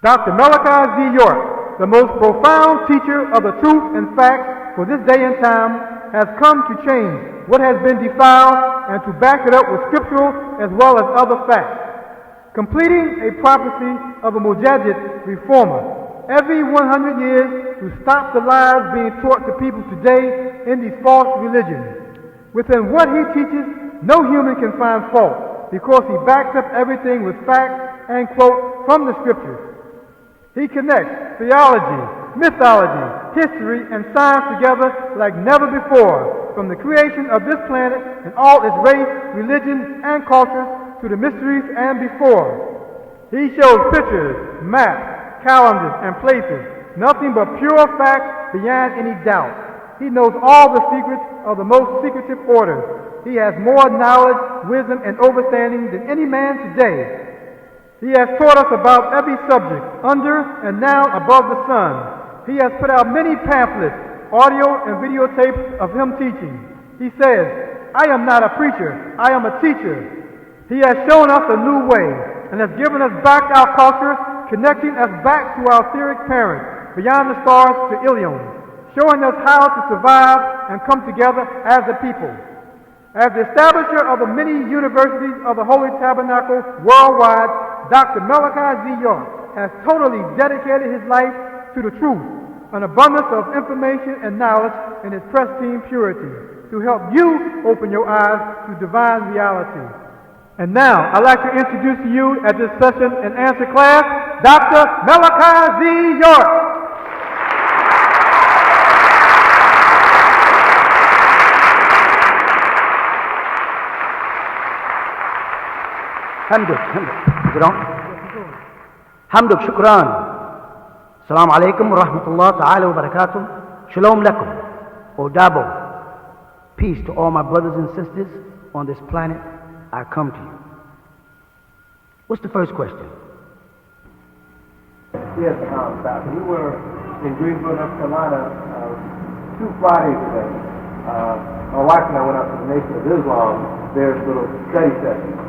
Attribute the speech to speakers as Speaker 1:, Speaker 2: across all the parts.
Speaker 1: Dr. Malachi Z. York, the most profound teacher of the truth and facts for this day and time, has come to change what has been defiled and to back it up with scriptural as well as other facts. Completing a prophecy of a Mujaddid reformer every 100 years to stop the lies being taught to people today in these false religions. Within what he teaches, no human can find fault because he backs up everything with facts and quote from the scriptures. He connects theology, mythology, history, and science together like never before, from the creation of this planet and all its race, religion, and cultures to the mysteries and before. He shows pictures, maps, calendars, and places, nothing but pure facts beyond any doubt. He knows all the secrets of the most secretive orders. He has more knowledge, wisdom, and understanding than any man today. He has taught us about every subject under and now above the sun. He has put out many pamphlets, audio and videotapes of him teaching. He says, I am not a preacher, I am a teacher. He has shown us a new way and has given us back our culture, connecting us back to our etheric parents, beyond the stars to Ilion, showing us how to survive and come together as a people. As the establisher of the many universities of the Holy Tabernacle worldwide, Dr. Malachi Z. York has totally dedicated his life to the truth, an abundance of information and knowledge in his pristine purity, to help you open your eyes to divine reality. And now, I'd like to introduce to you at this session and answer class, Dr. Malachi Z. York.
Speaker 2: حمدك شكرا. السلام عليكم ورحمة الله تعالى وبركاته. Shalom lakum. Odabo. Peace to all my brothers and sisters on this planet. I come to you. What's the first question?
Speaker 3: Yes, Doctor. We were in Greensboro, North Carolina 2 Fridays ago. My wife and I went out to the Nation of Islam, their little study session.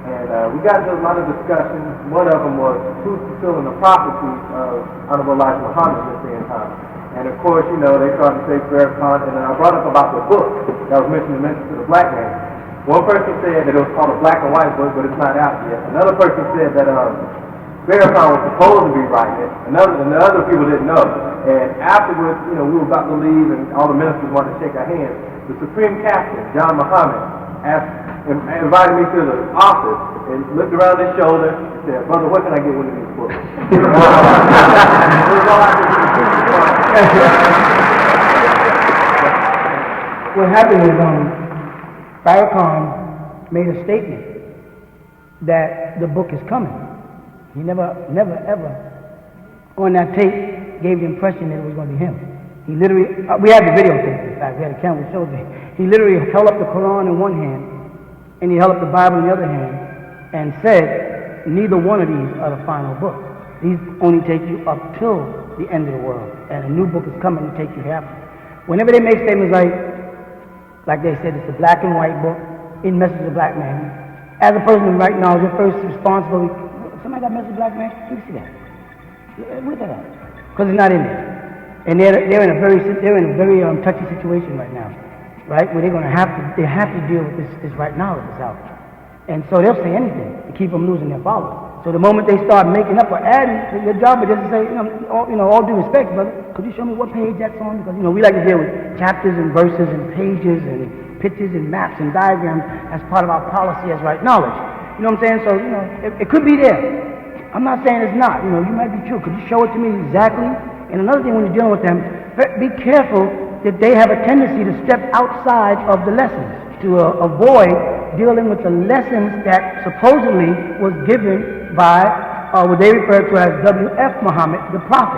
Speaker 3: And we got into a lot of discussions. One of them was who's fulfilling the prophecies of Honorable Elijah Muhammad at the same time. And of course, you know, they started to say Farrakhan, and then I brought up about the book that was mentioned to the black man. One person said that it was called a black and white book, but it's not out yet. Another person said that Farrakhan was supposed to be writing it. And the other people didn't know. And afterwards, you know, we were about to leave, and all the ministers wanted to shake our hands. The Supreme Captain, John Muhammad, invited me to the office and looked around his shoulder and said, "Brother, what can I get one of these books?"
Speaker 2: What happened is Farrakhan made a statement that the book is coming. He never ever on that tape gave the impression that it was going to be him. He literally, we had the videotape, in fact, we had a camera that showed it. He literally held up the Quran in one hand and he held up the Bible in the other hand and said, neither one of these are the final book. These only take you up till the end of the world, and a new book is coming to take you after. Whenever they make statements like they said, it's a black and white book, in Message of the Black Man. As a person right now, your first response will be, somebody got Message of the Black Man? Let me see that. Where's that at? Because it's not in there. And they're in a very touchy situation right now, right? Where they have to deal with this right now that is out. And so they'll say anything to keep them losing their followers. So the moment they start making up or adding, your job is just to say, all due respect, brother, could you show me what page that's on? Because, we like to deal with chapters and verses and pages and pictures and maps and diagrams as part of our policy as right knowledge. You know what I'm saying? So, it could be there. I'm not saying it's not. You might be true. Could you show it to me exactly? And another thing when you're dealing with them, be careful that they have a tendency to step outside of the lessons, to avoid dealing with the lessons that supposedly was given by what they refer to as W.F. Muhammad, the Prophet.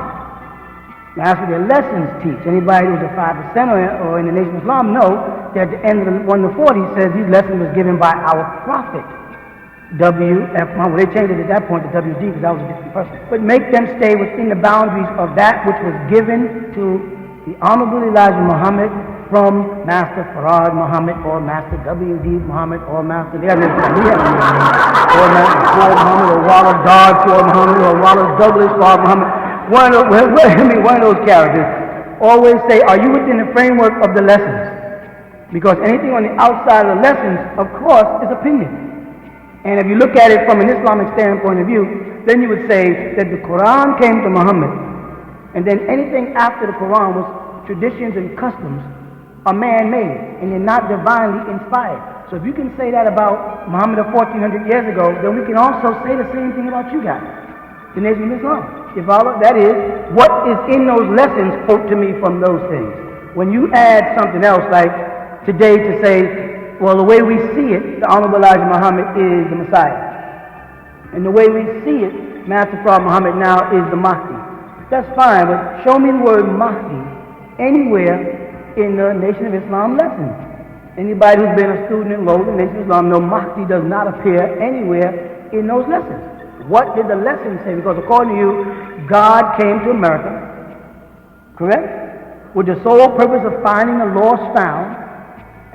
Speaker 2: Now, that's what their lessons teach. Anybody who's a 5% or in the Nation of Islam know that at the end of the 1 to 40 says these lessons was given by our Prophet, W.F. Muhammad. Well, they changed it at that point to W.D. because that was a different person. But make them stay within the boundaries of that which was given to the Honorable Elijah Muhammad from Master Farad Muhammad or Master W.D. Muhammad or Master or Master Ford Muhammad or Wallace Dodge Ford Muhammad or Wallace Douglas Ford Muhammad. One of those characters. Always say, are you within the framework of the lessons? Because anything on the outside of the lessons, of course, is opinion. And if you look at it from an Islamic standpoint of view, then you would say that the Quran came to Muhammad, and then anything after the Quran was traditions and customs are man-made, and they're not divinely inspired. So if you can say that about Muhammad of 1400 years ago, then we can also say the same thing about you guys, the Nation of Islam. That is, what is in those lessons, quote to me from those things. When you add something else, like today to say, well, the way we see it, the Honorable Elijah Muhammad is the Messiah. And the way we see it, Master Prophet Muhammad now is the Mahdi. That's fine, but show me the word Mahdi anywhere in the Nation of Islam lesson. Anybody who's been a student enrolled in the Nation of Islam knows Mahdi does not appear anywhere in those lessons. What did the lesson say? Because according to you, God came to America, correct? With the sole purpose of finding the lost found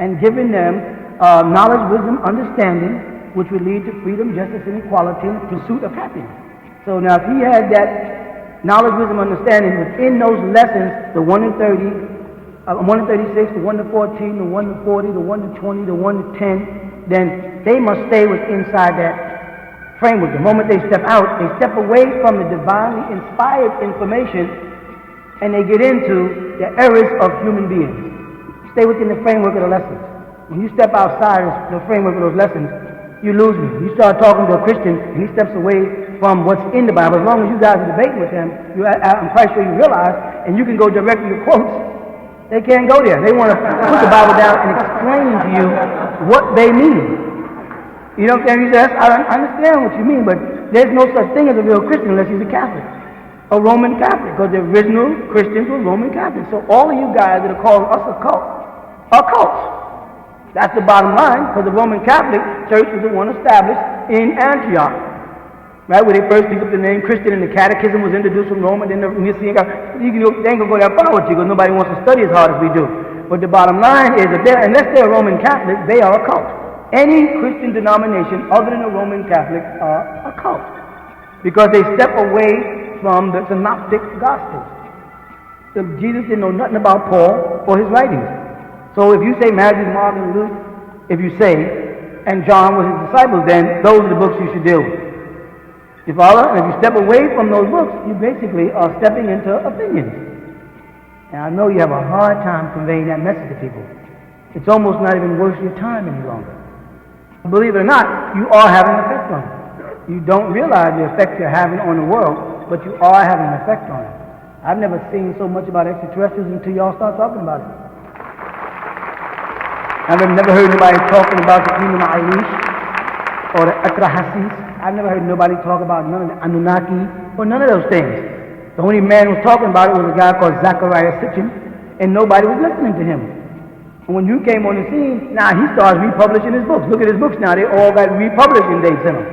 Speaker 2: and giving them knowledge, wisdom, understanding, which would lead to freedom, justice, and equality, and pursuit of happiness. So now if he had that knowledge, wisdom, understanding within those lessons, the 1 to 30, 1 to 36, the 1 to 14, the 1 to 40, the 1 to 20, the 1 to 10, then they must stay inside that framework. The moment they step out, they step away from the divinely inspired information and they get into the errors of human beings. Stay within the framework of the lessons. When you step outside the framework of those lessons, you lose me. You start talking to a Christian and he steps away from what's in the Bible. As long as you guys are debating with him, I'm quite sure you realize, and you can go directly to quotes, they can't go there. They want to put the Bible down and explain to you what they mean. You know what I'm saying? You say, I understand what you mean, but there's no such thing as a real Christian unless he's a Catholic, a Roman Catholic, because the original Christians were Roman Catholics. So all of you guys that are calling us a cult are cults. That's the bottom line, because the Roman Catholic Church was the one established in Antioch, right, where they first picked up the name Christian and the catechism was introduced from Rome, and then the Nicene, they ain't going to go that far with you because nobody wants to study as hard as we do. But the bottom line is that unless they're a Roman Catholic, they are a cult. Any Christian denomination other than a Roman Catholic are a cult because they step away from the synoptic gospels. So Jesus didn't know nothing about Paul or his writings. So if you say Matthew, Mark, and Luke, if you say, and John was his disciples, then those are the books you should deal with. You follow? And if you step away from those books, you basically are stepping into opinions. And I know you have a hard time conveying that message to people. It's almost not even worth your time any longer. Believe it or not, you are having an effect on it. You don't realize the effect you're having on the world, but you are having an effect on it. I've never seen so much about extraterrestrials until y'all start talking about it. I've never heard anybody talking about the Kingdom of Irish or the Atrahasis. I've never heard nobody talk about none of the Anunnaki or none of those things. The only man who was talking about it was a guy called Zachariah Sitchin, and nobody was listening to him. When you came on the scene, now he starts republishing his books. Look at his books now. They all got republishing dates in them.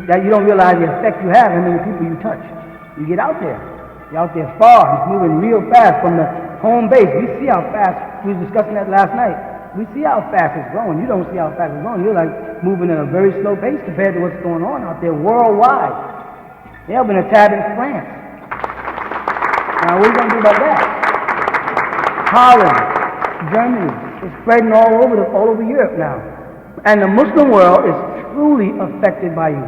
Speaker 2: That you don't realize the effect you have, how many people you touch. You get out there. You're out there far. It's moving real fast from the home base. We see how fast, we were discussing that last night. We see how fast it's growing. You don't see how fast it's growing. You're like moving at a very slow pace compared to what's going on out there worldwide. They're having a tab in France. Now, what are you going to do about that? Holland, Germany, is spreading all over Europe now. And the Muslim world is truly affected by you.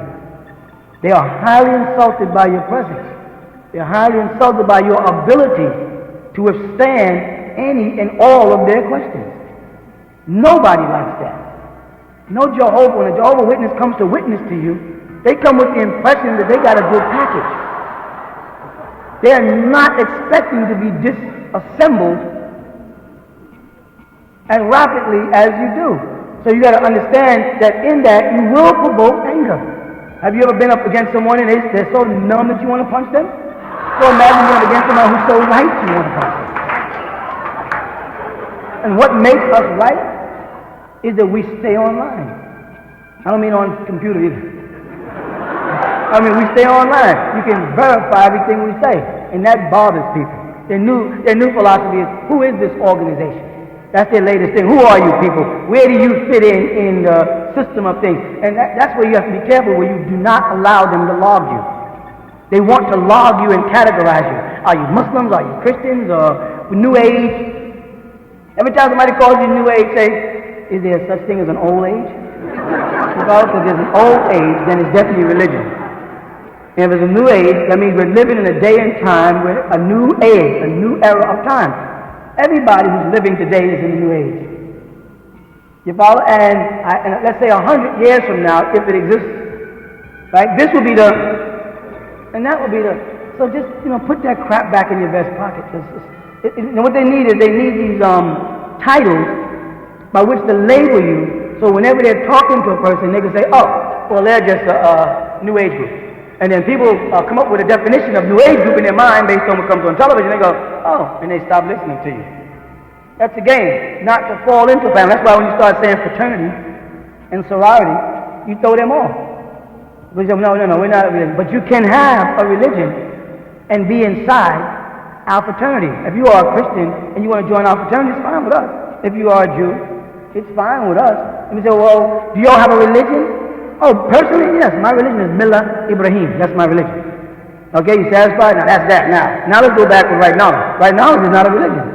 Speaker 2: They are highly insulted by your presence. They are highly insulted by your ability to withstand any and all of their questions. Nobody likes that. No Jehovah, when a Jehovah Witness comes to witness to you, they come with the impression that they got a good package. They are not expecting to be disassembled as rapidly as you do. So you got to understand that in that you will provoke anger. Have you ever been up against someone and they're so numb that you want to punch them? So imagine you're up against someone who's so right you want to punch them. And what makes us right is that we stay online. I don't mean on computer either. I mean we stay online. You can verify everything we say, and that bothers people. Their new philosophy is, who is this organization? That's their latest thing. Who are you people? Where do you fit in the system of things? And that's where you have to be careful, where you do not allow them to log you. They want to log you and categorize you. Are you Muslims? Are you Christians? Or New Age? Every time somebody calls you New Age, say, is there such thing as an old age? Because if there's an old age, then it's definitely religion. And if it's a new age, that means we're living in a day and time with a new age, a new era of time. Everybody who's living today is in a new age. You follow? And let's say 100 years from now, if it exists, right? This will be and that will be so just, put that crap back in your vest pocket. What they need is these titles by which to label you, so whenever they're talking to a person, they can say, oh, well, they're just a New Age group. And then people come up with a definition of New Age group in their mind based on what comes on television. They go, oh, and they stop listening to you. That's a game, not to fall into family. That's why when you start saying fraternity and sorority, you throw them off. We say, no, we're not a religion. But you can have a religion and be inside our fraternity. If you are a Christian and you want to join our fraternity, it's fine with us. If you are a Jew, it's fine with us. And we say, well, do y'all have a religion? Oh, personally, yes. My religion is Millah Ibrahim. That's my religion. Okay, you satisfied? Now that's that. Now let's go back with right knowledge. Right knowledge is not a religion.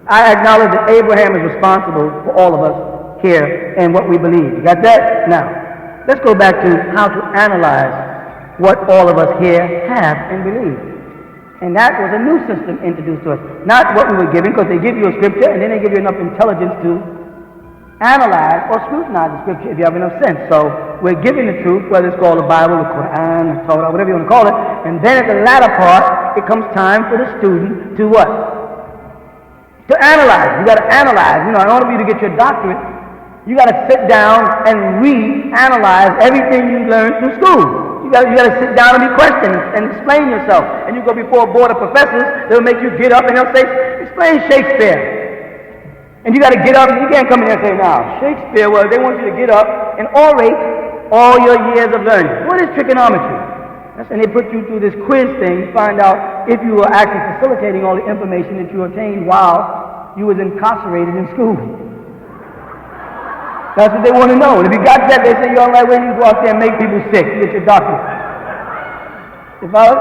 Speaker 2: I acknowledge that Abraham is responsible for all of us here and what we believe. You got that? Now, let's go back to how to analyze what all of us here have and believe. And that was a new system introduced to us. Not what we were given, because they give you a scripture and then they give you enough intelligence to analyze or scrutinize the scripture if you have enough sense. So we're given the truth, whether it's called the Bible, the Quran, the Torah, whatever you want to call it. And then at the latter part, it comes time for the student to what? To analyze. You got to analyze. In order for you to get your doctorate, you got to sit down and analyze everything you learned through school. You got to sit down and be questioned and explain yourself. And you go before a board of professors, they'll make you get up and they'll say, explain Shakespeare. And you got to get up, and you can't come in here and say, now, Shakespeare, well, they want you to get up and orate all your years of learning. What is trigonometry? And they put you through this quiz thing to find out if you were actually facilitating all the information that you obtained while you was incarcerated in school. That's what they want to know. And if you got that, they say you're on the right way, you go out there and make people sick. You get your doctorate.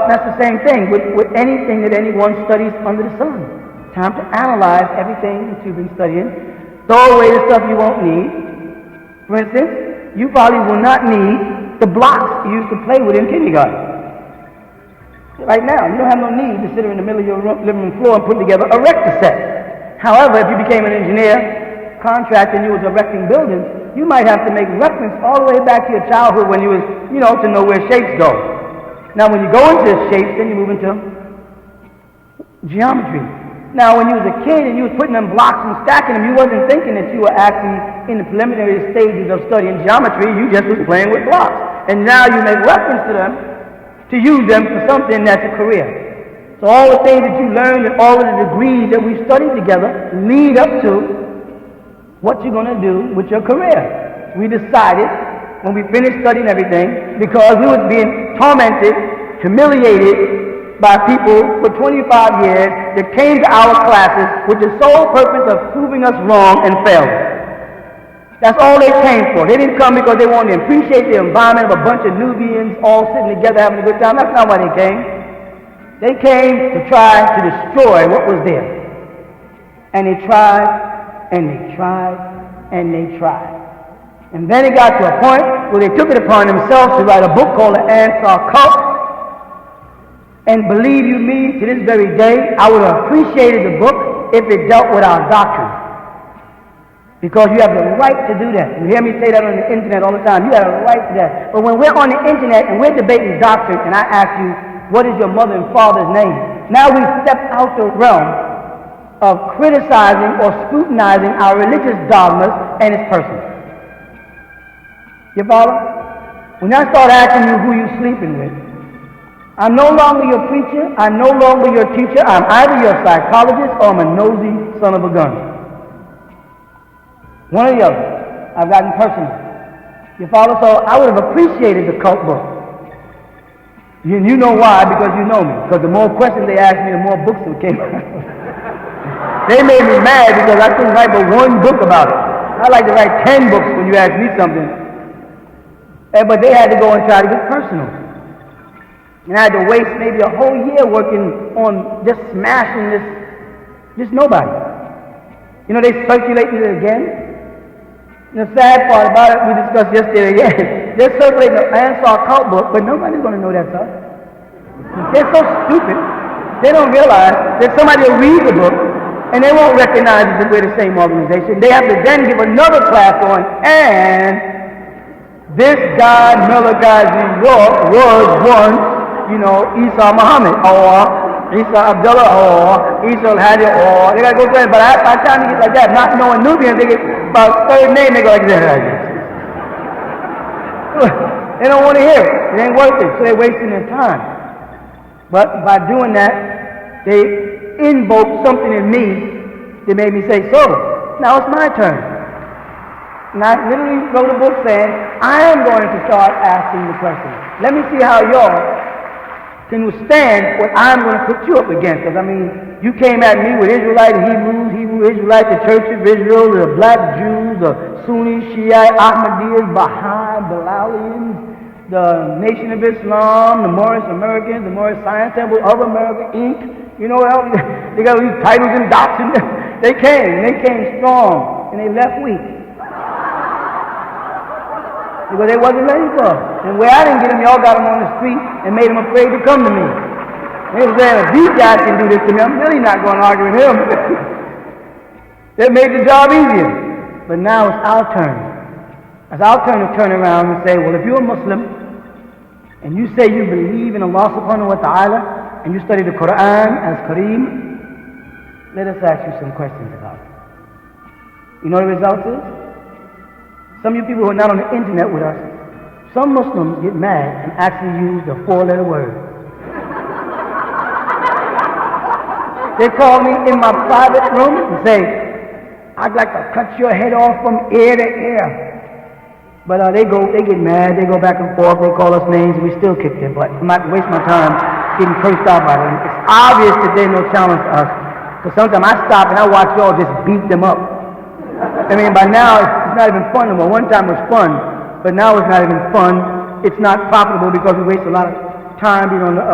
Speaker 2: That's the same thing with anything that anyone studies under the sun. Time to analyze everything that you've been studying. Throw away the stuff you won't need. For instance, you probably will not need the blocks you used to play with in kindergarten. Right now, you don't have no need to sit in the middle of your living room floor and put together a rector set. However, if you became an engineer, contractor, and you was erecting buildings, you might have to make reference all the way back to your childhood when you was, to know where shapes go. Now, when you go into shapes, then you move into geometry. Now, when you was a kid and you was putting them blocks and stacking them, you wasn't thinking that you were actually in the preliminary stages of studying geometry. You just was playing with blocks. And now you make reference to them to use them for something that's a career. So all the things that you learned and all of the degrees that we studied together lead up to what you're going to do with your career. We decided when we finished studying everything, because we was being tormented, humiliated by people for 25 years that came to our classes with the sole purpose of proving us wrong and failing. That's all they came for. They didn't come because they wanted to appreciate the environment of a bunch of Nubians all sitting together having a good time. That's not why they came. They came to try to destroy what was there. And they tried, and they tried, and they tried. And then it got to a point where they took it upon themselves to write a book called The Ansar Cult. And believe you me, to this very day, I would have appreciated the book if it dealt with our doctrine. Because you have the right to do that. You hear me say that on the internet all the time. You have a right to that. But when we're on the internet and we're debating doctrine, and I ask you, what is your mother and father's name? Now we step out the realm of criticizing or scrutinizing our religious dogmas and its person. You follow? When I start asking you who you're sleeping with, I'm no longer your preacher, I'm no longer your teacher, I'm either your psychologist or I'm a nosy son of a gun. One or the other. I've gotten personal. You follow? So I would have appreciated the cult book. You know why? Because you know me. Because the more questions they asked me, the more books that came out. They made me mad because I couldn't write but one book about it. I like to write 10 books when you ask me something. But they had to go and try to get personal. And I had to waste maybe a whole year working on just smashing this nobody. You know, they circulated it again. And the sad part about it, we discussed yesterday again, they're circulating the Ansar cult book, but nobody's going to know that's us. They're so stupid, they don't realize that somebody will read the book, and they won't recognize that we're the same organization. They have to then give another class on, and this guy, Malachi Z, was once, you know, Isa Muhammad, or Isa Abdullah, or Isa Al-Hadi, or they got to go through it. But by the time they get like that, not knowing Nubians, they get about third name, they go like that. They don't want to hear it. It ain't worth it, so they're wasting their time. But by doing that, they invoked something in me that made me say, so, now it's my turn. And I literally wrote a book saying, I am going to start asking the questions. Let me see how y'all can withstand what I'm going to put you up against. Because, I mean, you came at me with Israelite, Hebrews, Hebrew Israelite, the Church of Israel, the black Jews, the Sunni, Shiite, Ahmadiyas, Baha'i, Bilalians, the Nation of Islam, the Morris Americans, the Morris Science Temple of America, Inc. You know what else? They got these titles and dots. And they came strong, and they left weak. Because they wasn't ready for it. And where I didn't get them, y'all got them on the street and made them afraid to come to me. They was saying, if these guys can do this to me, I'm really not going to argue with him. That made the job easier. But now it's our turn. It's our turn to turn around and say, well, if you're a Muslim and you say you believe in Allah subhanahu wa ta'ala and you study the Quran as Kareem, let us ask you some questions about it. You know what the result is? Some of you people who are not on the internet with us, some Muslims get mad and actually use the 4-letter word. They call me in my private room and say, I'd like to cut your head off from ear to ear. But they get mad, they go back and forth, they call us names, and we still kick their butt. I'm not wasting my time getting cursed out by them. It's obvious that they're no challenge to us. Because sometimes I stop and I watch y'all just beat them up. I mean, by now, it's not even fun anymore. One time it was fun, but now it's not even fun. It's not profitable because we waste a lot of time being on the,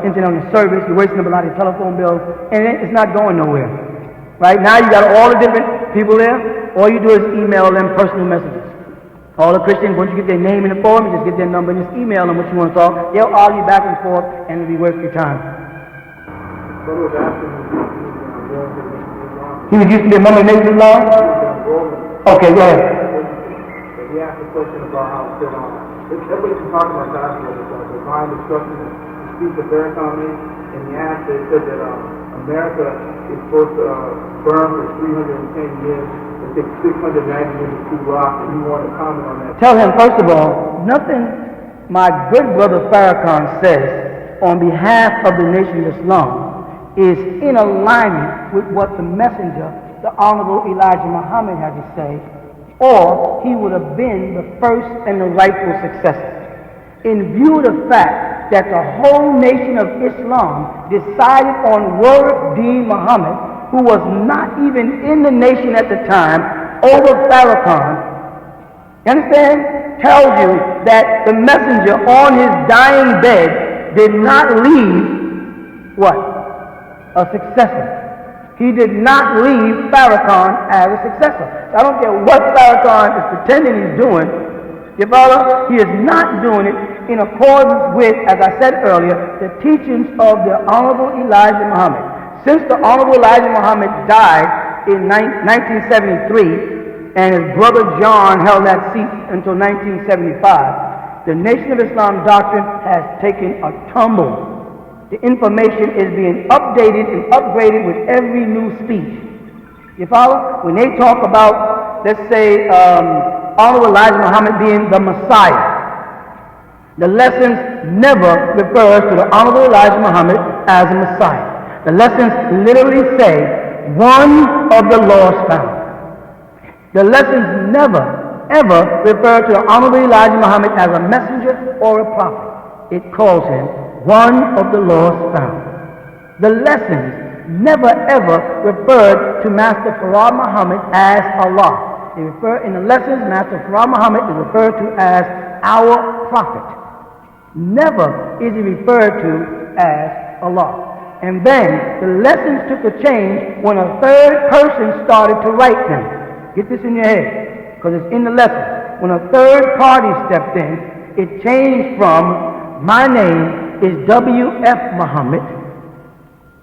Speaker 2: internet on the service. You're wasting up a lot of telephone bills, and it's not going nowhere. Right? Now you got all the different people there. All you do is email them personal messages. All the Christians, once you get their name in the forum, you just get their number and just email them what you want to talk. They'll argue back and forth, and it'll be worth your time. He was used to be a member of Nation Islam? Okay, go ahead.
Speaker 3: He asked a question about how everybody's been talking about gospel, divine destruction, the speech of Farrakhan, and he asked, they said that America is supposed to burn for 310 years, and take 690 years to rock, and you want to comment on that?
Speaker 2: Tell him, first of all, nothing my good brother Farrakhan says on behalf of the Nation of Islam is in alignment with what the messenger, the Honorable Elijah Muhammad, had to say, or he would have been the first and the rightful successor. In view of the fact that the whole nation of Islam decided on Word Deen Muhammad, who was not even in the nation at the time, over Farrakhan, you understand? Tells you that the messenger on his dying bed did not leave what? A successor. He did not leave Farrakhan as a successor. I don't care what Farrakhan is pretending he's doing. You follow? He is not doing it in accordance with, as I said earlier, the teachings of the Honorable Elijah Muhammad. Since the Honorable Elijah Muhammad died in 1973, and his brother John held that seat until 1975, the Nation of Islam doctrine has taken a tumble. The information is being updated and upgraded with every new speech. You follow? When they talk about, let's say, Honorable Elijah Muhammad being the Messiah, the lessons never refers to the Honorable Elijah Muhammad as a Messiah. The lessons literally say, one of the lost found. The lessons never, ever refer to the Honorable Elijah Muhammad as a messenger or a prophet. it calls him one of the lost found. The lessons never ever referred to Master Farad Muhammad as Allah. They refer in the lessons, Master Farad Muhammad is referred to as our prophet. Never is he referred to as Allah. And then the lessons took a change when a third person started to write them. Get this in your head, because it's in the lesson. When a third party stepped in, it changed from, my name is W.F. Muhammad.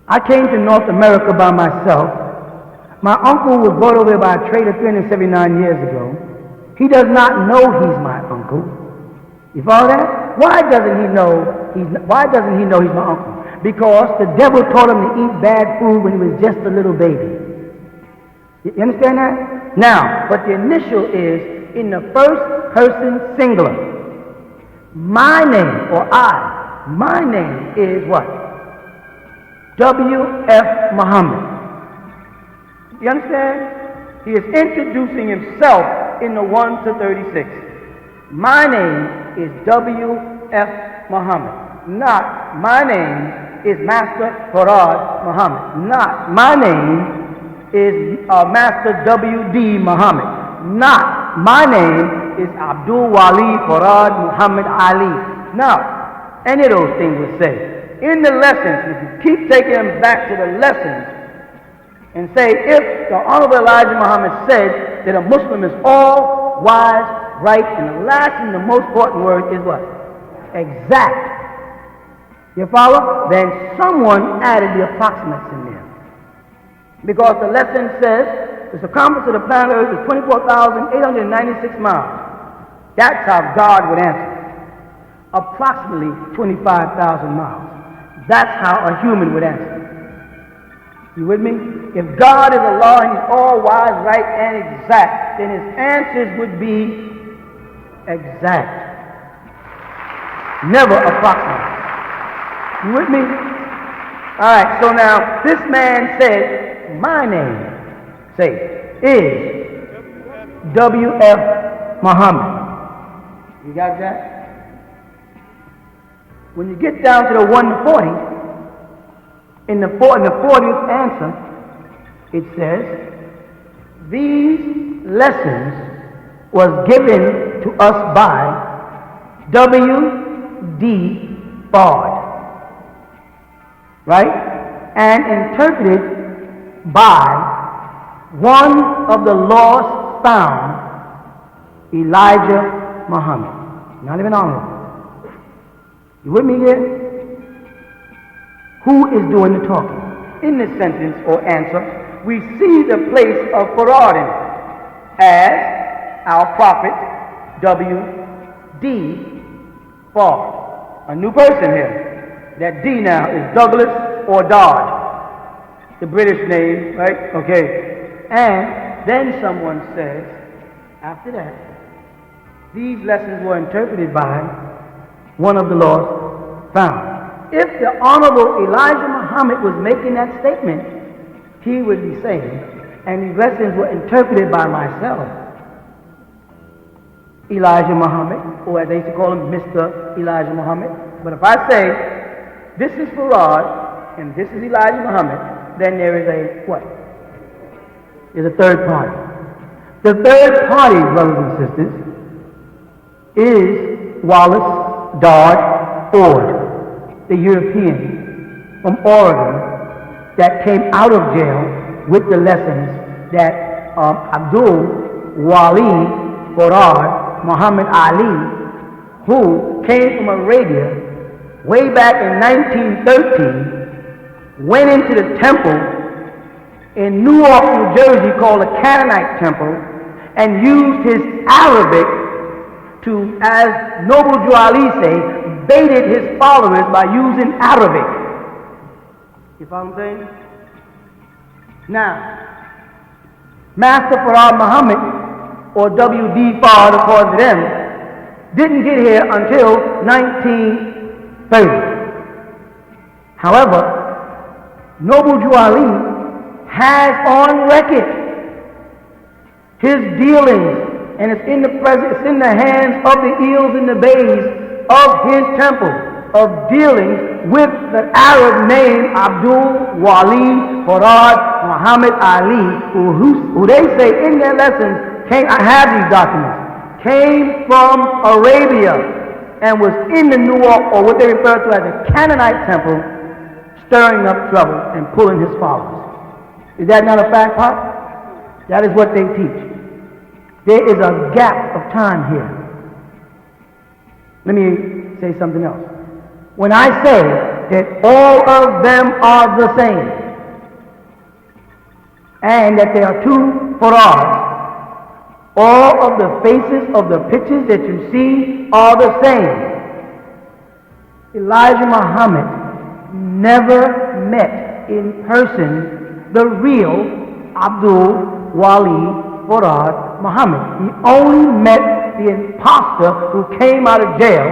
Speaker 2: I came to North America by myself. My uncle was brought over by a trader 379 years ago. He does not know he's my uncle. You follow that? Why doesn't he know he's my uncle? Because the devil taught him to eat bad food when he was just a little baby. You understand that? Now, but the initial is in the first person singular. My name, or I, my name is what? W.F. Muhammad. You understand? He is introducing himself in the 1 to 36. My name is W.F. Muhammad. Not my name is Master Farad Muhammad. Not my name is Master W.D. Muhammad. Not my name is Abdul Wali Farad Muhammad Ali. Now, any of those things will say. In the lessons, if you keep taking them back to the lessons and say, if the Honorable Elijah Muhammad said that a Muslim is all wise, right, and the last and the most important word is what? Exact. You follow? Then someone added the approximates in there. Because the lesson says the circumference of the planet Earth is 24,896 miles. That's how God would answer. Approximately 25,000 miles. That's how a human would answer. You with me? If God is Allah and He's all wise, right, and exact, then His answers would be exact. Never approximate. You with me? Alright, so now this man said, my name, say, is W.F. Muhammad. You got that? When you get down to the 140, in the 40th answer, it says, these lessons was given to us by W.D. Bard. Right? And interpreted by one of the lost found, Elijah Muhammad. Not even honorable. You with me here? Who is doing the talking? In this sentence or answer, we see the place of Farad in it as our prophet W.D. Bard. A new person here. That D now is Douglas or Dodd, the British name, right? Okay. And then someone says, after that, these lessons were interpreted by one of the lost found. If the Honorable Elijah Muhammad was making that statement, he would be saying, and these lessons were interpreted by myself, Elijah Muhammad, or as they used to call him, Mr. Elijah Muhammad. But if I say, this is Farad, and this is Elijah Muhammad, then there is a what? There's a third party. The third party, brothers and sisters, is Wallace Dodd Ford, the European from Oregon that came out of jail with the lessons that Abdul Wali Farad Muhammad Ali, who came from Arabia way back in 1913, went into the temple in Newark, New Jersey called the Canaanite Temple and used his Arabic to, as Noble Jew Ali say, baited his followers by using Arabic. You follow what I'm saying? Now, Master Farad Muhammad, or W.D. Fard according to them, didn't get here until 1930. However, Noble Jew Ali has on record his dealings, and it's in the hands of the eels and the bays of his temple. of dealings with the Arab name Abdul Wali Farad Muhammad Ali, who they say in their lessons came, I have these documents, came from Arabia and was in the New York, or what they refer to as the Canaanite temple, stirring up trouble and pulling his followers. Is that not a fact, Pop? That is what they teach. There is a gap of time here. Let me say something else. When I say that all of them are the same, and that there are two Farahs, all of the faces of the pictures that you see are the same. Elijah Muhammad never met in person the real Abdul Wali Farad Muhammad. He only met the imposter who came out of jail,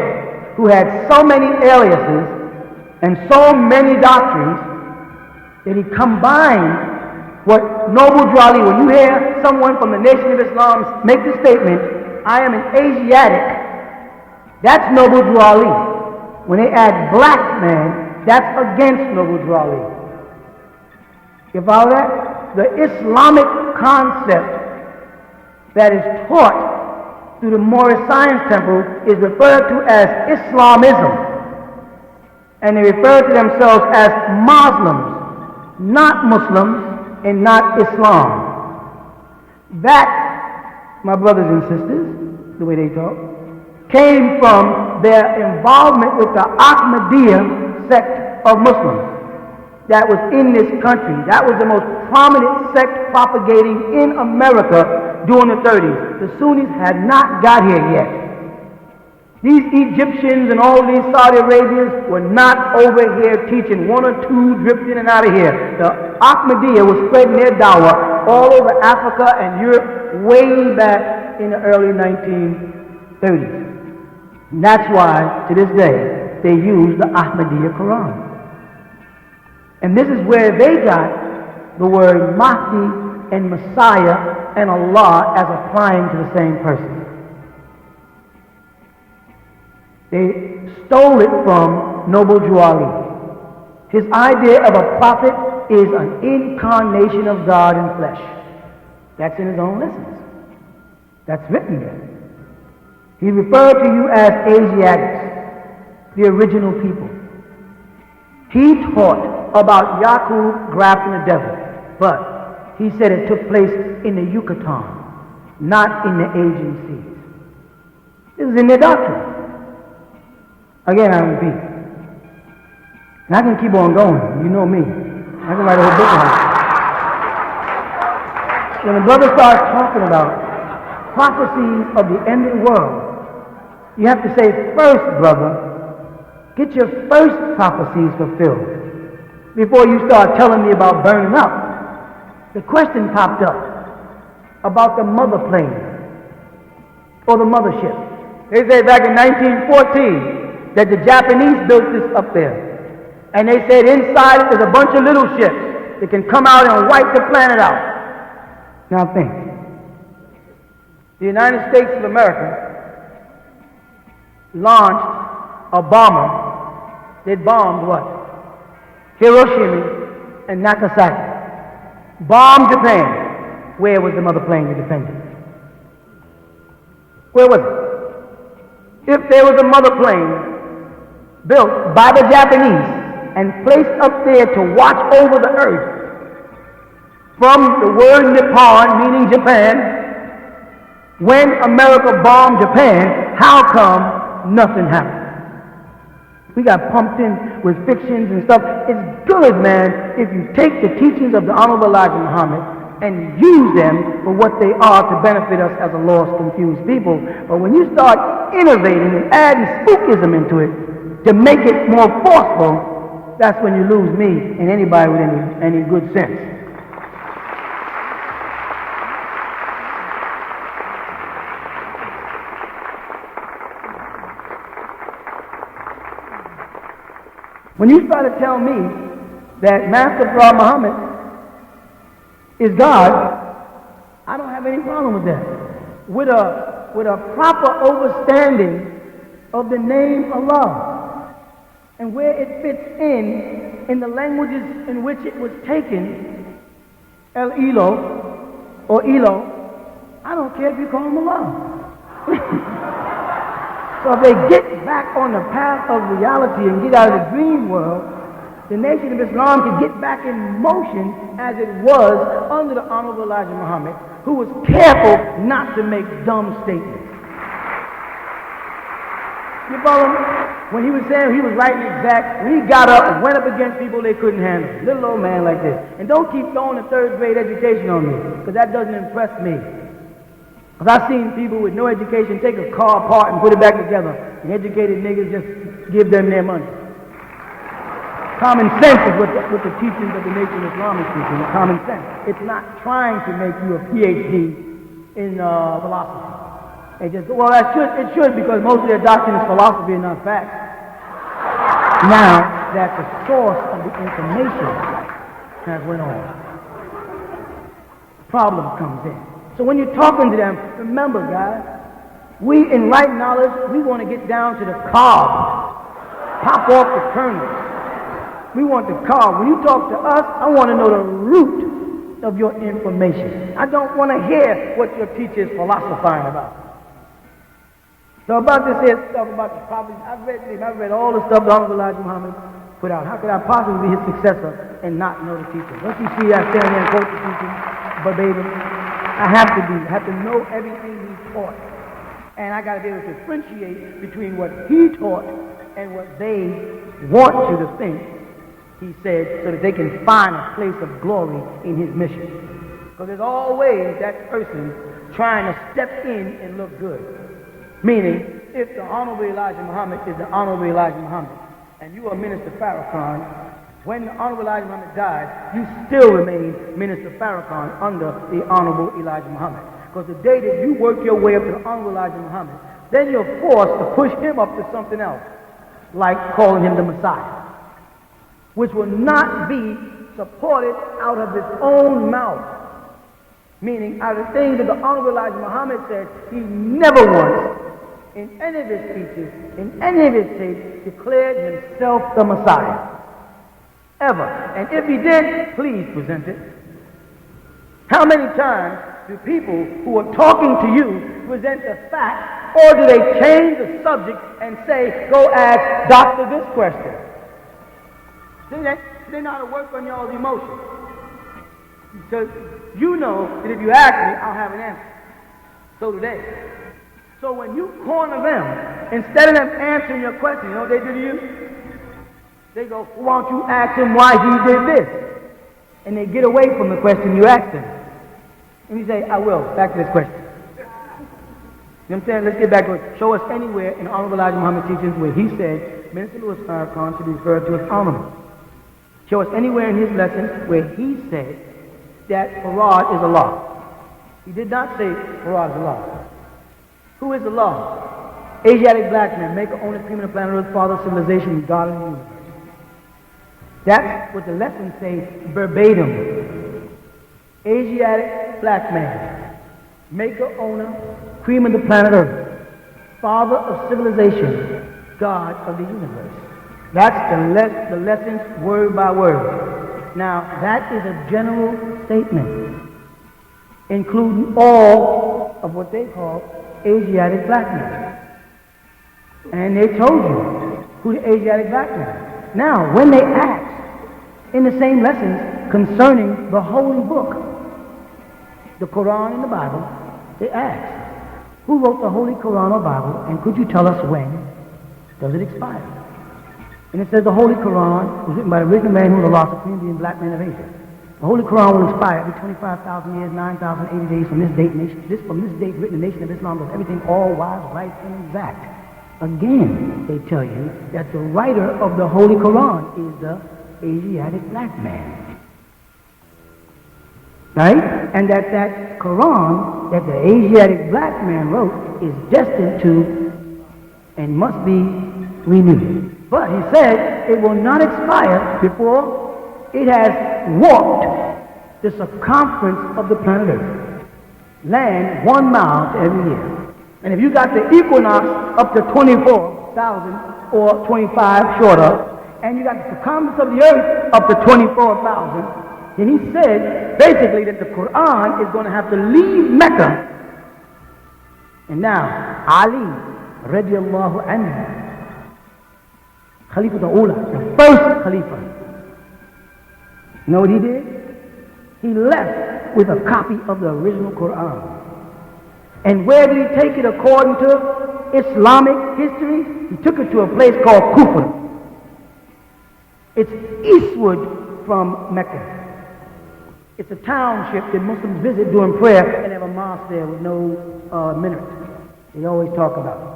Speaker 2: who had so many aliases and so many doctrines that he combined what Noble Drew Ali, when you hear someone from the Nation of Islam make the statement, I am an Asiatic, that's Noble Drew Ali. When they add black man, that's against Noble Drew Ali. You follow that? The Islamic concept that is taught through the Moorish Science Temple is referred to as Islamism. And they refer to themselves as Muslims, not Muslims, and not Islam. That, my brothers and sisters, the way they talk, came from their involvement with the Ahmadiyya sect of Muslims that was in this country. That was the most prominent sect propagating in America during the 30s. The Sunnis had not got here yet. These Egyptians and all these Saudi Arabians were not over here teaching. One or two dripped in and out of here. The Ahmadiyya was spreading their dawah all over Africa and Europe way back in the early 1930s. And that's why, to this day, they use the Ahmadiyya Quran. And this is where they got the word Mahdi and Messiah and Allah as applying to the same person. They stole it from Noble Drew Ali. His idea of a prophet is an incarnation of God in flesh. That's in his own lessons. That's written there. He referred to you as Asiatics, the original people. He taught about Yaqub grafting the devil, but he said it took place in the Yucatan, not in the Asian seas. This is in their doctrine. Again, I repeat. And I can keep on going. You know me. I can write a whole book on it. When a brother starts talking about prophecies of the end of the world, you have to say, first, brother, get your first prophecies fulfilled before you start telling me about burning up. The question popped up about the mother plane or the mothership. They say back in 1914 that the Japanese built this up there. And they said inside it there's a bunch of little ships that can come out and wipe the planet out. Now think. The United States of America launched a bomber that bombed what? Hiroshima and Nagasaki. Bombed Japan. Where was the mother plane to defend it? Where was it? If there was a mother plane built by the Japanese and placed up there to watch over the earth, from the word Nippon, meaning Japan, when America bombed Japan, how come nothing happened? We got pumped in with fictions and stuff. It's good, man, if you take the teachings of the Honorable Elijah Muhammad and use them for what they are to benefit us as a lost, confused people. But when you start innovating and adding spookism into it to make it more forceful, that's when you lose me and anybody with any good sense. When you try to tell me that Master Prophet Muhammad is God, I don't have any problem with that. With a proper understanding of the name Allah. and where it fits in the languages in which it was taken, El Elo or Elo, I don't care if you call him Allah. So if they get back on the path of reality and get out of the dream world, the Nation of Islam can get back in motion as it was under the Honorable Elijah Muhammad, who was careful not to make dumb statements. You follow me? When he was saying he was writing exact, when he got up and went up against people they couldn't handle. Little old man like this. And don't keep throwing a third grade education on me, because that doesn't impress me. Because I've seen people with no education take a car apart and put it back together. And educated niggas just give them their money. Common sense is what the teachings of the Nation of Islam is teaching. Common sense. It's not trying to make you a PhD in philosophy. They just, well, it should, because most of their doctrine is philosophy and not fact. Now that the source of the information has went on, problem comes in. So when you're talking to them, remember, guys, we in right knowledge, we want to get down to the cob, pop off the kernel. We want the cob. When you talk to us, I want to know the root of your information. I don't want to hear what your teacher is philosophizing about. So about this here stuff about the prophets, I've read all the stuff the Honorable Elijah Muhammad put out. How could I possibly be his successor and not know the teacher? Once you see I stand there and quote the teacher verbatim, I have to know everything he taught. And I got to be able to differentiate between what he taught and what they want you to think he said, so that they can find a place of glory in his mission. Because there's always that person trying to step in and look good. Meaning, if the Honorable Elijah Muhammad is the Honorable Elijah Muhammad, and you are Minister Farrakhan, when the Honorable Elijah Muhammad dies, you still remain Minister Farrakhan under the Honorable Elijah Muhammad. Because the day that you work your way up to the Honorable Elijah Muhammad, then you're forced to push him up to something else, like calling him the Messiah, which will not be supported out of his own mouth. Meaning, out of the things that the Honorable Elijah Muhammad said, he never once, in any of his speeches, in any of his tapes, declared himself the Messiah. Ever. And if he did, please present it. How many times do people who are talking to you present the fact, or do they change the subject and say, go ask Doctor this question? They know how to work on y'all's emotions. Because you know that if you ask me, I'll have an answer. So do they. So when you corner them, instead of them answering your question, you know what they do to you? They go, why don't you ask him why he did this? And they get away from the question you asked them. And you say, I will. Back to this question. You know what I'm saying? Let's get back to it. Show us anywhere in Honorable Elijah Muhammad's teachings where he said Minister Louis Farrakhan should be referred to as honorable. Show us anywhere in his lessons where he said that Farad is Allah. He did not say Farad is Allah. Who is Allah? Asiatic black man, maker, owner, cream of the planet Earth, father of civilization, God of the universe. That's what the lessons say verbatim. Asiatic black man, maker, owner, cream of the planet Earth, father of civilization, God of the universe. That's the lessons word by word. Now, that is a general statement, including all of what they call Asiatic black men. And they told you who the Asiatic black men are. Now, when they ask in the same lessons concerning the holy book, the Quran and the Bible, they ask, who wrote the Holy Quran or Bible, and could you tell us when does it expire? And it says the Holy Quran was written by the original man who was the lost supreme being black man of Asia. The Holy Quran will expire every 25,000 years, 9,080 days from this date. From this date, written the Nation of Islam does everything all wise, right, and exact. Again, they tell you that the writer of the Holy Quran is the Asiatic black man. Right? And that Quran that the Asiatic black man wrote is destined to and must be renewed. But he said it will not expire before it has walked the circumference of the planet Earth. Land 1 mile to every year. And if you got the equinox up to 24,000 or 25 shorter, and you got the circumference of the earth up to 24,000. And he said, basically, that the Quran is going to have to leave Mecca. And now, Ali, radiallahu anhu, Khalifa al-Ula, the first Khalifa, you know what he did? He left with a copy of the original Quran. And where did he take it according to Islamic history? He took it to a place called Kufa. It's eastward from Mecca. It's a township that Muslims visit during prayer, and they have a mosque there with no minaret. They always talk about it.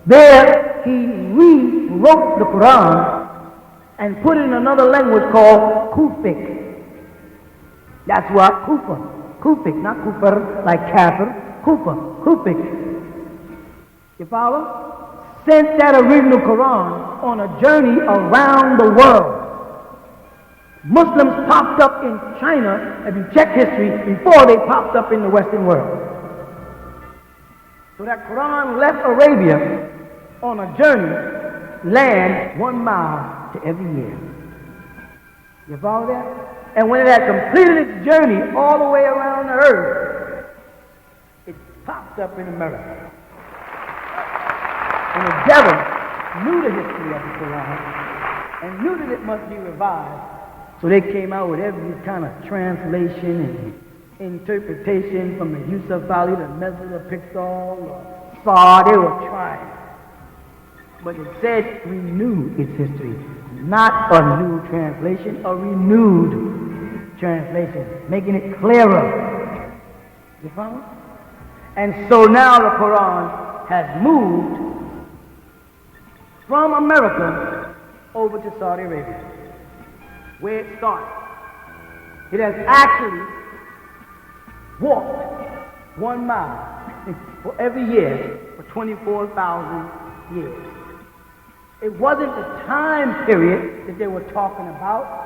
Speaker 2: There, he rewrote the Quran and put it in another language called Kufic. That's what Kufa. Kufic, not Kufar like Kafir. Kufa. Kufic. You follow? Sent that original Quran on a journey around the world. Muslims popped up in China, if you check history, before they popped up in the Western world. So that Quran left Arabia on a journey, land 1 mile to every year. You follow that? And when it had completed its journey all the way around the earth, it popped up in America. And the devil knew the history of the Quran and knew that it must be revised. So they came out with every kind of translation and interpretation from the Yusuf Ali, the Mezzo, the Pixel, or Saw. They were trying. But it said renew its history. Not a new translation, a renewed translation, making it clearer. You follow? And so now the Quran has moved from America over to Saudi Arabia, where it started. It has actually walked 1 mile for every year for 24,000 years. It wasn't the time period that they were talking about.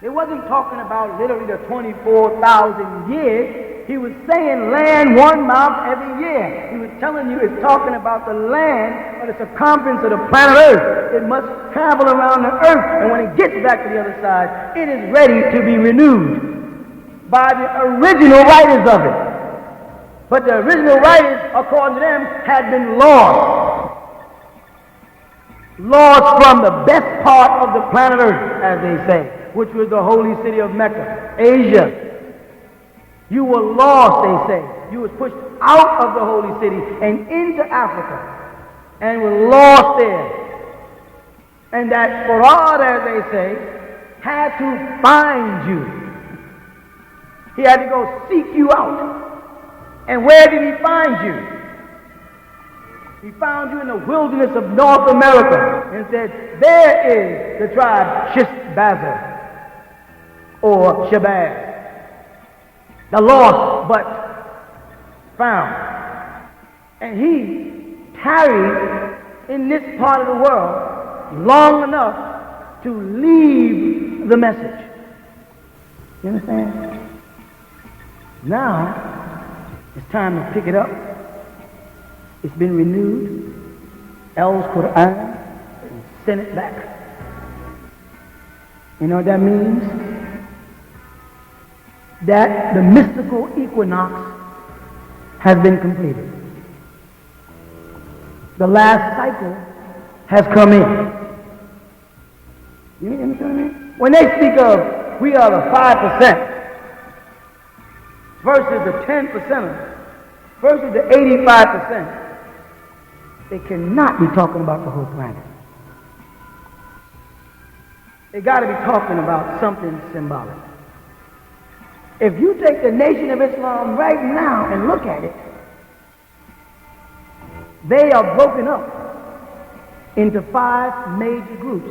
Speaker 2: They wasn't talking about literally the 24,000 years. He was saying land 1 mile every year. He was telling you it's talking about the land or the circumference of the planet Earth. It must travel around the Earth, and when it gets back to the other side, it is ready to be renewed by the original writers of it. But the original writers, according to them, had been lost. Lost from the best part of the planet Earth, as they say, which was the holy city of Mecca, Asia. You were lost, they say. You was pushed out of the holy city and into Africa and were lost there. And that Farad, as they say, had to find you. He had to go seek you out. And where did he find you? He found you in the wilderness of North America and said, there is the tribe Shishbaza or Shabazz, the lost but found. And he tarried in this part of the world long enough to leave the message. You understand? Now, it's time to pick it up. It's been renewed. El's Quran, and send it back. You know what that means? That the mystical equinox has been completed. The last cycle has come in. You understand what I mean? When they speak of we are the 5% versus the 10% versus the 85%, they cannot be talking about the whole planet. They got to be talking about something symbolic. If you take the Nation of Islam right now and look at it, they are broken up into 5 major groups,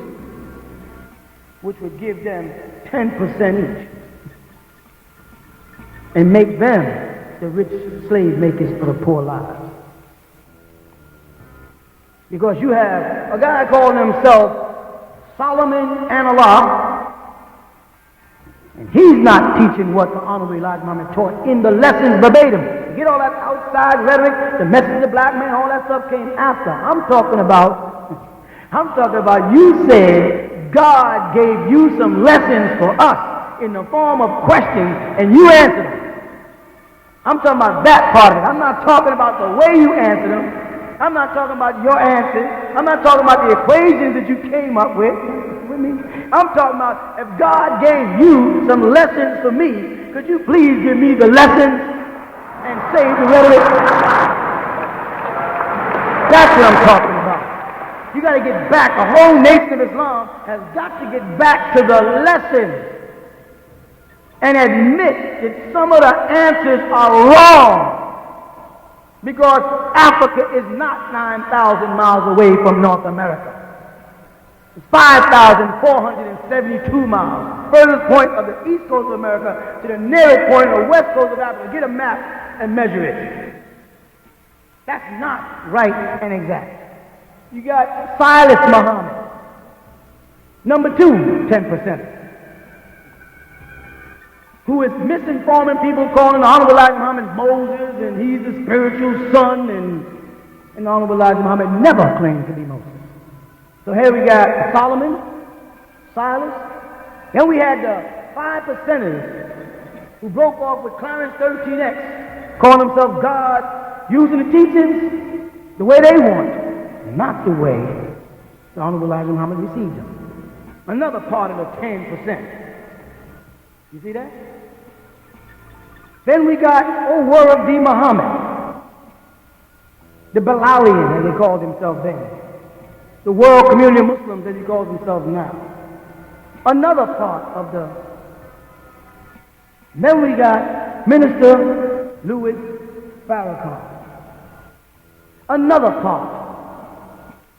Speaker 2: which would give them 10% each and make them the rich slave makers for the poor lives. Because you have a guy calling himself Solomon and Allah, and he's not teaching what the Honorable Elijah Muhammad taught in the lessons verbatim. You get all that outside rhetoric, the message of the black man, all that stuff came after. I'm talking about I'm talking about you said God gave you some lessons for us in the form of questions and you answered them. I'm talking about that part of it. I'm not talking about the way you answered them. I'm not talking about your answers. I'm not talking about the equations that you came up with me. I'm talking about if God gave you some lessons for me, could you please give me the lessons and save the rhetoric? That's what I'm talking about. You got to get back. The whole nation of Islam has got to get back to the lessons and admit that some of the answers are wrong. Because Africa is not 9,000 miles away from North America. It's 5,472 miles. Furthest point of the east coast of America to the nearest point of the west coast of Africa. Get a map and measure it. That's not right and exact. You got Silas Muhammad. Number 2, 10%. Who is misinforming people, calling the Honorable Elijah Muhammad Moses, and he's the spiritual son, and the Honorable Elijah Muhammad never claimed to be Moses. So here we got Solomon, Silas. Then we had the 5%ers who broke off with Clarence 13X, calling themselves God, using the teachings the way they want, not the way the Honorable Elijah Muhammad received them. Another part of the 10%. You see that? Then we got Owurra D. Muhammad, the Bilalian, as they called themselves then, the World Community of Muslims, as he calls himself now. Another part of the. Then we got Minister Louis Farrakhan. Another part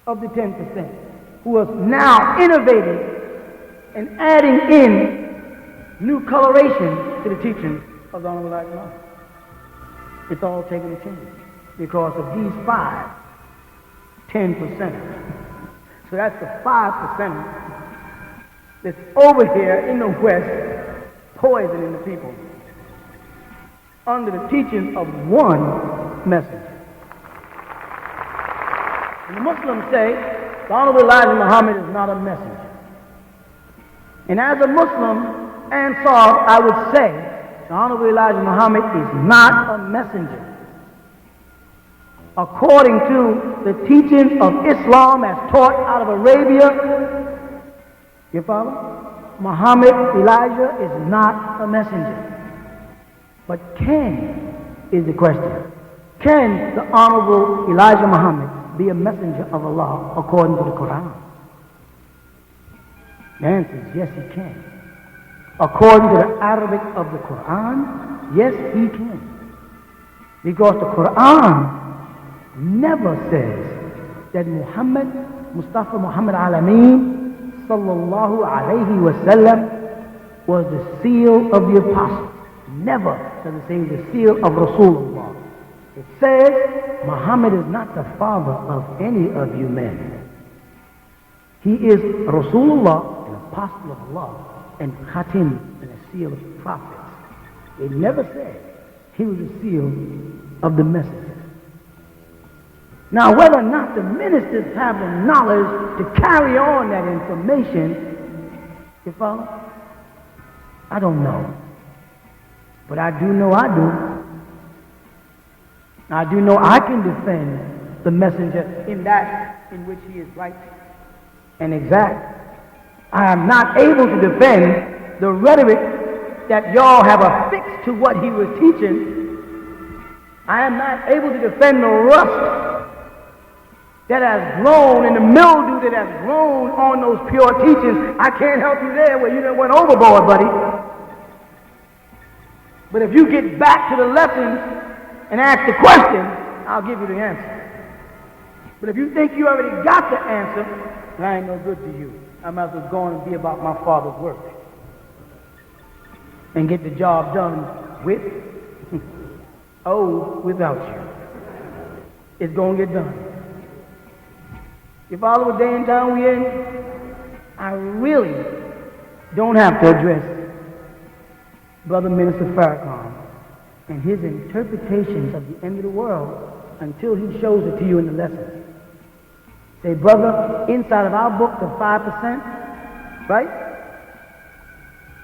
Speaker 2: of the 10% who is now innovating and adding in new coloration to the teachings of the Honorable Elijah Muhammad. It's all taking a change because of these 10%. So that's the 5% that's over here in the West poisoning the people under the teachings of one messenger. And the Muslims say the Honorable Elijah Muhammad is not a messenger. And as a Muslim Ansar, I would say the Honorable Elijah Muhammad is not a messenger. According to the teachings of Islam as taught out of Arabia, you follow? Muhammad, Elijah, is not a messenger. But can, is the question, can the Honorable Elijah Muhammad be a messenger of Allah according to the Quran? The answer is yes, he can. According to the Arabic of the Quran, yes, he can. Because the Quran never says that Mustafa Muhammad Alameen, sallallahu alayhi wasallam, was the seal of the apostles. Never does it say the seal of Rasulullah. It says Muhammad is not the father of any of you men. He is Rasulullah, an apostle of Allah, and Khatim, and a seal of prophets. It never said he was a seal of the messenger. Now, whether or not the ministers have the knowledge to carry on that information, you follow? I don't know. But I do know I do. I do know I can defend the messenger in that in which he is right and exact. I am not able to defend the rhetoric that y'all have affixed to what he was teaching. I am not able to defend the rust that has grown and the mildew that has grown on those pure teachings. I can't help you there where you done went overboard, buddy. But if you get back to the lessons and ask the question, I'll give you the answer. But if you think you already got the answer, then I ain't no good to you. I might as well go on and be about my Father's work and get the job done with, without you. It's going to get done. You follow what day and time we in? I really don't have to address Brother Minister Farrakhan and his interpretations of the end of the world until he shows it to you in the lesson. Say, brother, inside of our book, the 5%, right?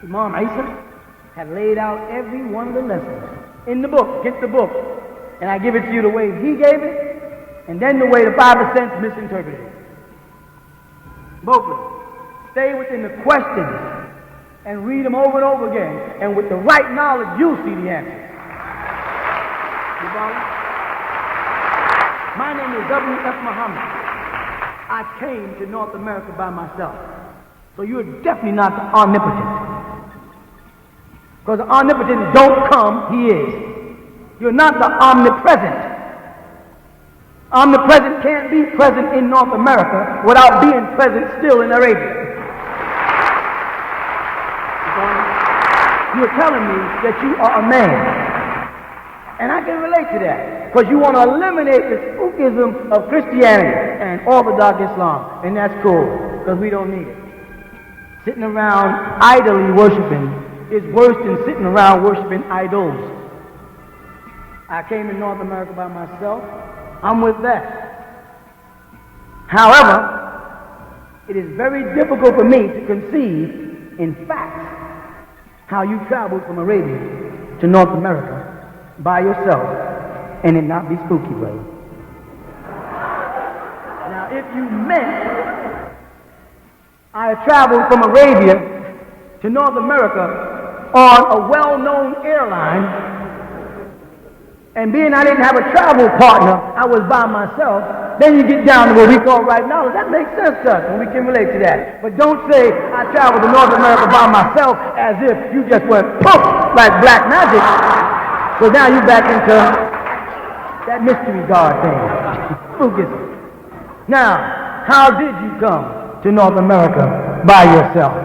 Speaker 2: Imam Isa had laid out every one of the lessons in the book. Get the book. And I give it to you the way he gave it, and then the way the 5% is misinterpreted. Both of them. Stay within the questions and read them over and over again. And with the right knowledge, you'll see the answers. You follow? My name is W.F. Muhammad. I came to North America by myself. So you're definitely not the omnipotent. Because the omnipotent don't come, he is. You're not the omnipresent. Omnipresent can't be present in North America without being present still in Arabia. You're telling me that you are a man. And I can relate to that. Because you want to eliminate the spookism of Christianity and Orthodox Islam. And that's cool. Because we don't need it. Sitting around idly worshiping is worse than sitting around worshiping idols. I came to North America by myself. I'm with that. However, it is very difficult for me to conceive, in fact, how you traveled from Arabia to North America by yourself and it not be spooky, brother. Now, if you meant I traveled from Arabia to North America on a well-known airline, and being I didn't have a travel partner, I was by myself, then you get down to what we call right knowledge. That makes sense to us, and we can relate to that. But don't say I traveled to North America by myself as if you just went poof, like black magic. So now you're back into that mystery God thing, spookism. Now, how did you come to North America by yourself?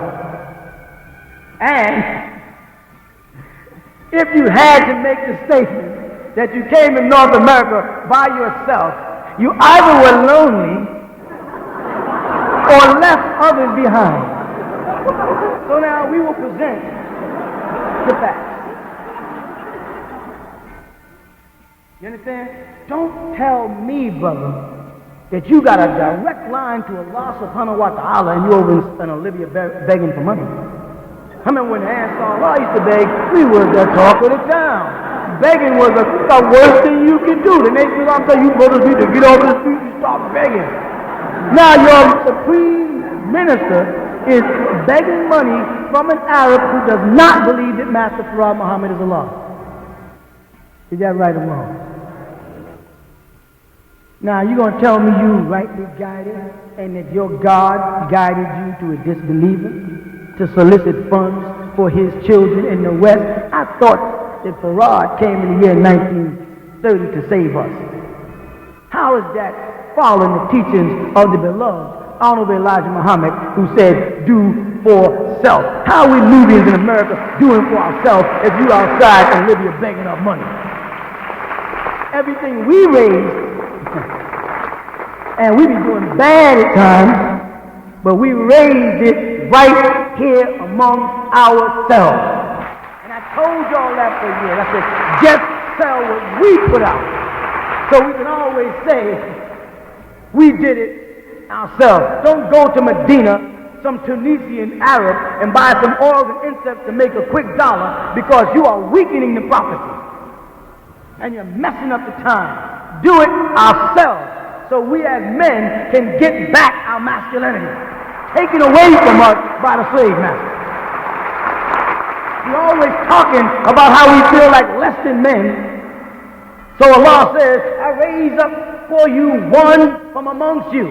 Speaker 2: And if you had to make the statement that you came to North America by yourself, you either were lonely or left others behind. So now we will present the facts. You understand? Don't tell me, brother, that you got a direct line to Allah subhanahu wa ta'ala and you over in Olivia begging for money. I remember when I used to beg, we were the talk of the town. Begging was the worst thing you can do. The next thing I'm telling you brothers need to get over the street and start begging. Now your supreme minister is begging money from an Arab who does not believe that Master Farad Muhammad is Allah. Is that right or wrong? Now you're going to tell me you rightly guided and that your God guided you to a disbeliever to solicit funds for his children in the West? I thought that Farad came in the year 1930 to save us. How is that following the teachings of the beloved Honorable Elijah Muhammad, who said, do for self? How are we Nubians in America doing for ourselves if you outside in Libya begging up money? Everything we raise, and we be doing bad at times, but we raised it right here among ourselves. I told y'all that for years. I said, just sell what we put out. So we can always say, we did it ourselves. Don't go to Medina, some Tunisian Arab, and buy some oils and incense to make a quick dollar because you are weakening the prophecy. And you're messing up the time. Do it ourselves so we as men can get back our masculinity, taken away from us by the slave master. We're always talking about how we feel like less than men. So Allah says, I raise up for you one from amongst you.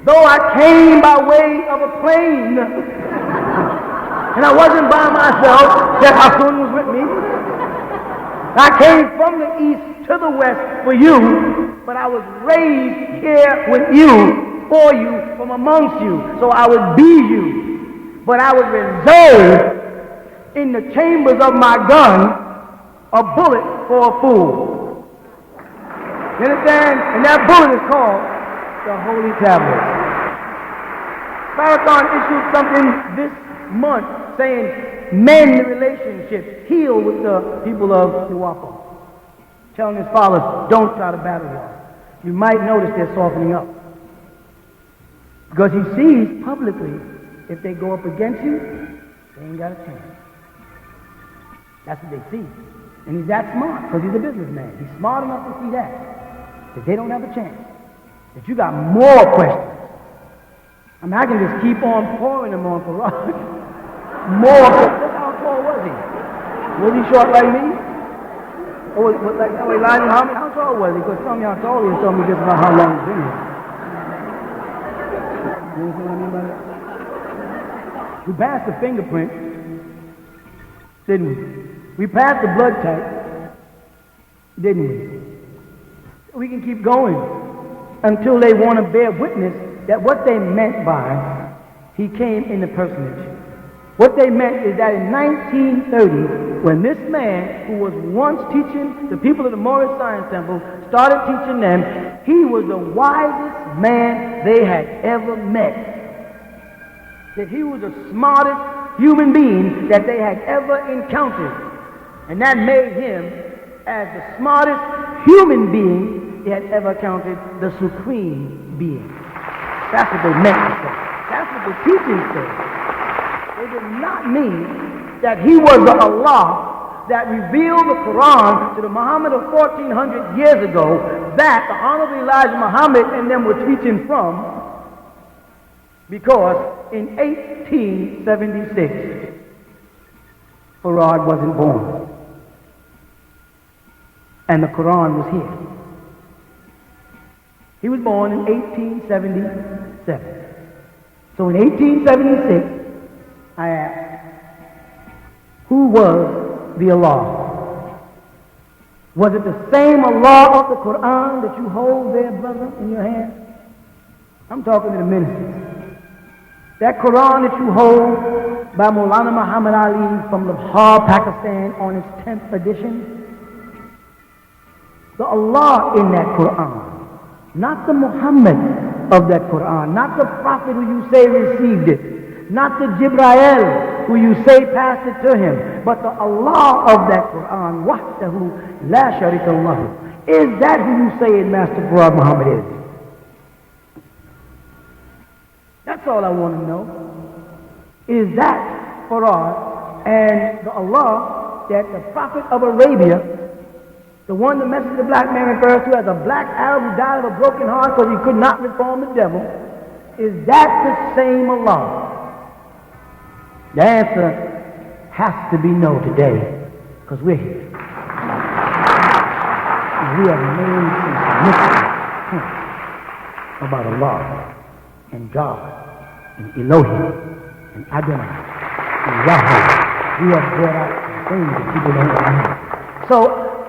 Speaker 2: Though I came by way of a plane, and I wasn't by myself, Sheikh Hassan was with me. I came from the east to the west for you, but I was raised here with you, for you, from amongst you. So I would be you, but I would reserve in the chambers of my gun a bullet for a fool. You understand? And that bullet is called the Holy Tablet. Farrakhan issued something this month saying mend the relationship, heal with the people of Morocco. Telling his followers, don't try to battle war. You might notice they're softening up. Because he sees publicly, if they go up against you, they ain't got a chance. That's what they see. And he's that smart, because he's a businessman. He's smart enough to see that they don't have a chance. That you got more questions. I mean, I can just keep on pouring them on Farad. More questions. How tall was he? Was he short like me? Or was like Elijah Muhammad? How tall was he? Because tell me how tall he is, tell me just about how long he's been here. You understand what I mean by that? We passed the fingerprint, didn't we? We passed the blood type, didn't we? We can keep going until they want to bear witness that what they meant by he came in the personage. What they meant is that in 1930, when this man who was once teaching the people of the Moorish Science Temple started teaching them, he was the wisest man they had ever met. That he was the smartest human being that they had ever encountered. And that made him, as the smartest human being they had ever encountered, the supreme being. That's what they meant to say. That's what the teaching said. It did not mean that he was the Allah that revealed the Quran to the Muhammad of 1400 years ago that the Honorable Elijah Muhammad and them were teaching from, because in 1876, Farad wasn't born. And the Quran was here. He was born in 1877. So in 1876, I asked, who was the Allah? Was it the same Allah of the Quran that you hold there, brother, in your hand? I'm talking to the ministers. That Quran that you hold by Maulana Muhammad Ali from Lahore, Pakistan on its 10th edition, the Allah in that Quran, not the Muhammad of that Quran, not the Prophet who you say received it, not the Jibrail who you say passed it to him, but the Allah of that Quran, wahdahu la sharika lahu. Is that who you say Master Farad Muhammad is? That's all I want to know. Is that Farad and the Allah that the Prophet of Arabia, the one the message of the black man refers to as a black Arab who died of a broken heart because he could not reform the devil, is that the same Allah? The answer has to be no today, because we're here. We have made some significant points about Allah and God and Elohim and Adonai and Yahweh. We have brought out some things that people don't know. So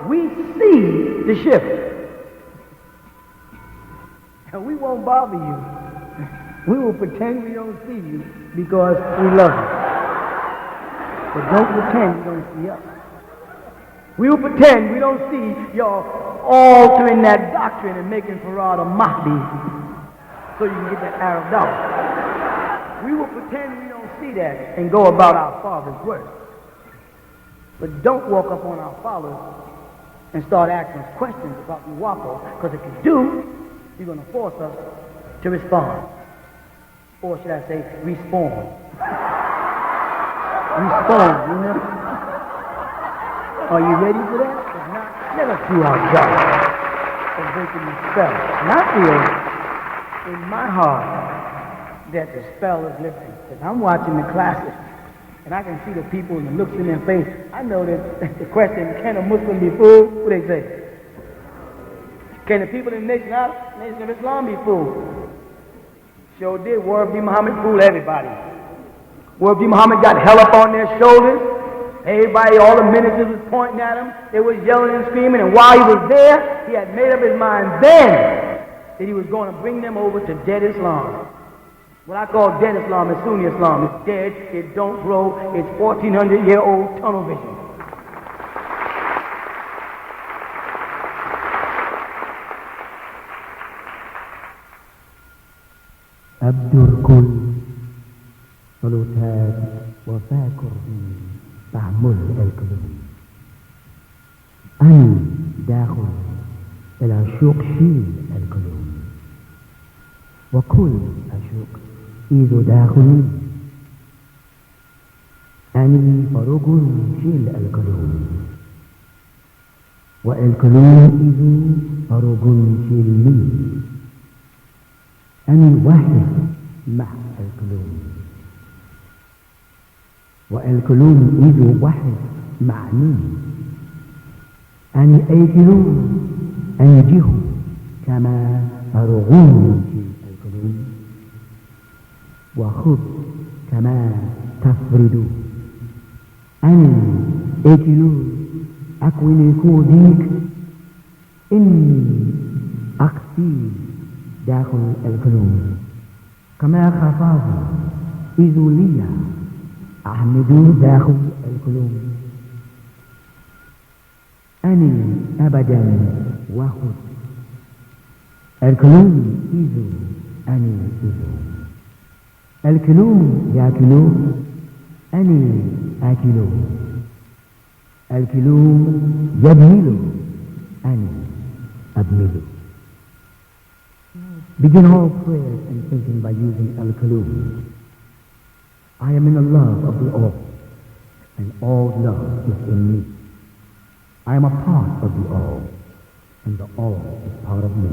Speaker 2: we see the shift. And we won't bother you. We will pretend we don't see you because we love you. But don't pretend you don't see us. We will pretend we don't see your altering that doctrine and making Farad a Mahdi so you can get that Arab dollar. We will pretend we don't see that and go about our Father's work. But don't walk up on our followers and start asking us questions about Muwapo, because if you do, you're going to force us to respond. Or should I say, respawn. Respawn, you know? Are you ready for that? If not, let us do our job of breaking the spell. And I feel in my heart that the spell is lifting. Because I'm watching the classes, and I can see the people and the looks in their face. I know that the question, can a Muslim be fooled? What do they say? Can the people in the nation of Islam be fooled? Sure did. Word be Muhammad fooled everybody. Word be Muhammad got hell up on their shoulders. Everybody, all the ministers was pointing at him. They was yelling and screaming. And while he was there, he had made up his mind then that he was going to bring them over to dead Islam. What I call dead Islam is Sunni Islam. It's dead, it don't grow, it's 1400-year-old tunnel vision.
Speaker 4: عبد الكل صلوتات وفاكر تعمل القلوب أن داخل إلى شوق شيل القلوب وكل أشك إذ داخل أني فرق شيل الكلوم والكلوم إذ فرق شيل لي أني واحد مع الكلوم والكلوم إذ واحد معني أني أي كلوم أنجه كما فرغون في الكلوم وخذ كما تفرد أني أكل أكوين كوديك إني أقسي داخل الكلوم كما خفاف إذ لي أحمد داخل الكلوم أني أبدا وخذ الكلوم إذ أني إذ الكلوم يأكل أني آكل الكلوم يبمل أني أبمل. Begin all prayers and thinking by using al-Kalum. I am in the love of the all, and all love is in me. I am a part of the all, and the all is part of me.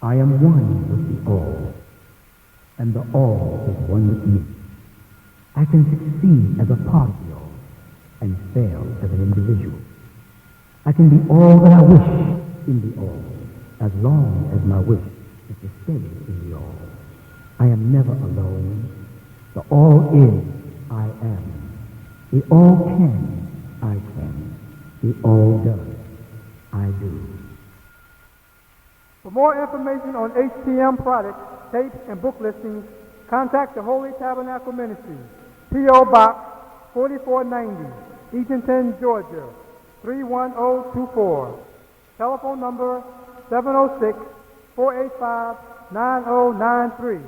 Speaker 4: I am one with the all, and the all is one with me. I can succeed as a part of the all, and fail as an individual. I can be all that I wish in the all, as long as my wish is to stay in the all. I am never alone. The all is, I am. The all can, I can. The all does, I do.
Speaker 1: For more information on HTM products, tapes, and book listings, contact the Holy Tabernacle Ministry, P.O. Box 4490, Eatonton, Georgia, 31024. Telephone number 706-485-9093.